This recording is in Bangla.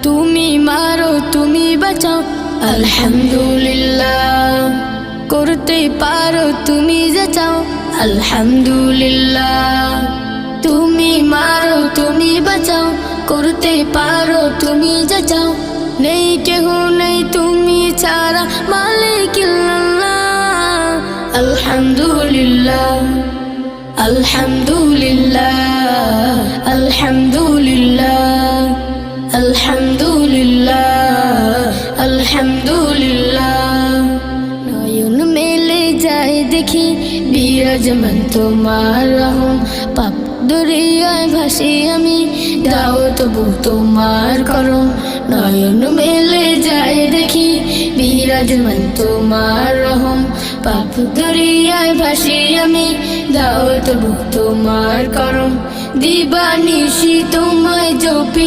তুমি মারো তুমি বাঁচাও আলহামদুলিল্লাহ, করতে পারো তুমি যা চাও আলহামদুলিল্লাহ। তুমি মারো তুমি বাঁচাও, করতে পারো তুমি যা চাও, নেই কেহ নেই তুমি ছাড়া মালিকিল্লাহ। আলহামদুলিল্লাহ আলহামদুলিল্লাহ আলহামদুলিল্লাহ আলহামদুলিল্লাহ আলহামদুলিল্লাহ। নয়ন মেলে যায় দেখি বিরাজমান তোমার রহম, পাপ দরিয়ায় ভাসি আমি, দাও তবু তোমার করম। নয়ন মেলে যায় দেখি বিরাজমান তোমার রহম, পাপ দরিয়ায় ভাসি আমি, দাও তবু তোমার করম। দিবানিশি তোমায় জপি